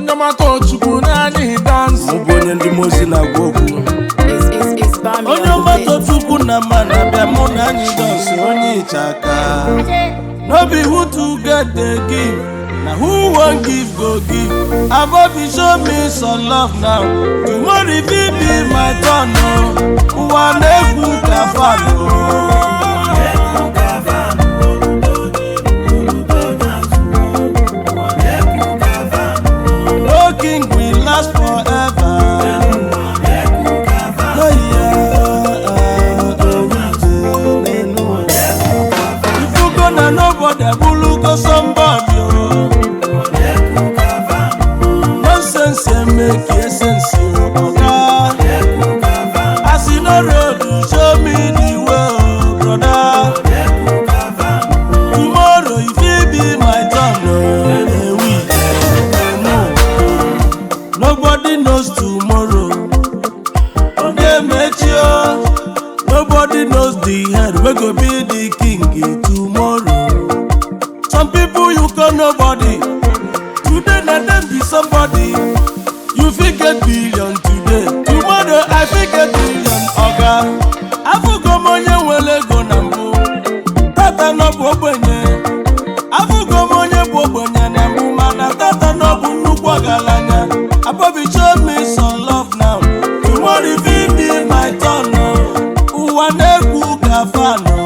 Onyamato chukwu nani dance. Mbonye ndi mozi na goku. It's Bami. Onyamato chukwu na mana bia mo nani dance onye chaka. No be who to get the give, na who won't give go give. Abobi show me some love now. Tomorrow it be my turn no. One egu kafano. King will last forever. Oh yeah, if you gonna nobody, will go somebody. Nonsense and make sense. As you know road, show me the way, brother. Tomorrow if it be my turn, nobody knows tomorrow. Nobody knows the head. We go be the king tomorrow. Some people you call nobody. Today let them be somebody. You forget billion today. Tomorrow I forget billion. Oga, I forgot money wele go nambu. Tata no bobenye. I forgot money bobenye nambu mana. Tata no bunu kwa galanya. Abobi show me some love now. Tomorrow if it be my turn no. Uwaneku kafano.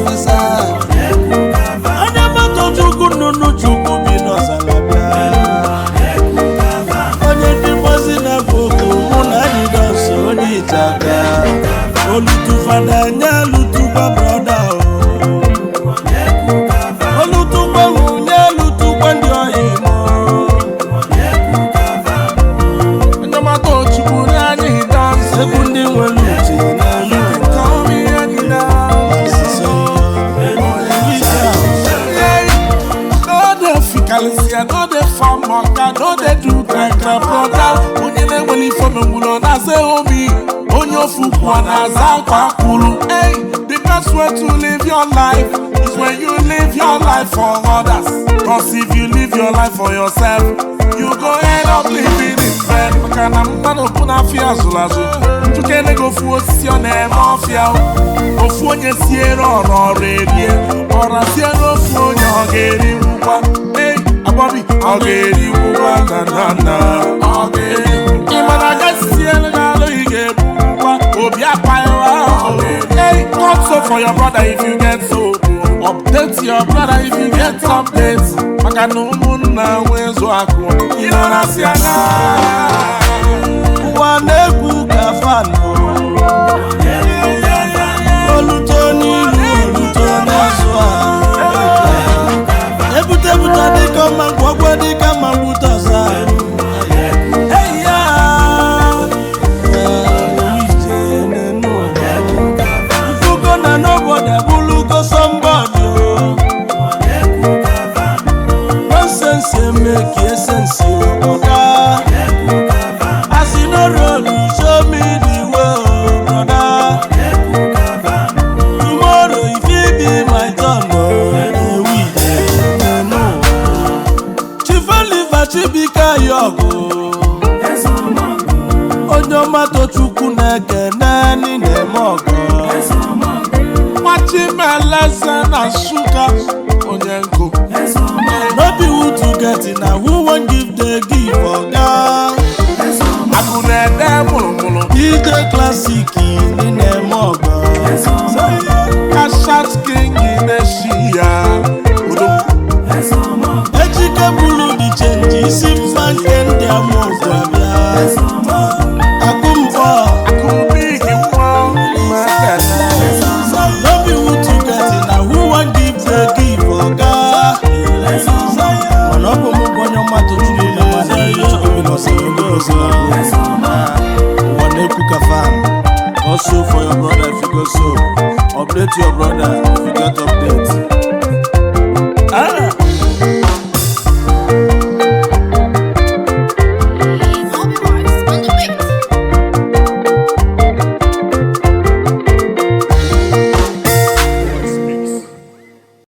Fesa. Onyamato chukwu nunu chukwu bi n'ọzalabịa. Onye ndị mozi na boko mụ na anyị dọsọ onye ịchaka. Olutufa na-enye lutukwa broda o. Olutukwa nwunye lutukwa ndị oyi mụ. Onyamato chukwu nani dance. Egwu ndị nwere uche n'elu ụwa. Call me any dance. No dey fikalisia, no dey farm maka, no dey do krekre brother. Onye na-enwele ife n'omulo na-aza omi. Onye ofu kwuo na-aza akwa kwuru. Hey, the best way to live your life is when you live your life for others. Cause if you live your life for yourself, you go end up living in bed. Maka na mmadụ bụ na afịa azụrụ azụ. Njukene go ofu osisi ọ na-eme ọfịa. Ofu onye siere ọrụ erie. Ọra siere ofu onye ọ ga-eri ngwa. Hey, Abobi ọ ga-eri ngwa na ọ ga-eri. Ị mana aga siere n'alụ ị ga-ebu ngwa. Obi akpaịwa. Hey, talk so for your brother if you get so. Update your brother if you get updates. Maka na ụmụnna nwezu akụ. Ị nọ na si ana. Ụwa na-egwu kafano. Oluto n'ilu, oluto n'azụ a. Ebute dịka mma ngwọgwọ dịka mma mgbute ọzọ. Hey ya, ije n'enu ụwa. Ifugo na nobody abụlụgo somebody. Nonsense make sense. Oga, as you know road, show me the way, brother. Tomorrow if it be my turn, Chifaliva Chibika Yogo. Onyamato chukwu na-ekene ni na-eme ọgọ. Machimeleze na sugar onye nkụ. No be who to get it, na who wan give the give oga. Akụ na-ede mụrụmụrụ. DJ Classic ni na-eme ọgọ. Kashat king in the shit.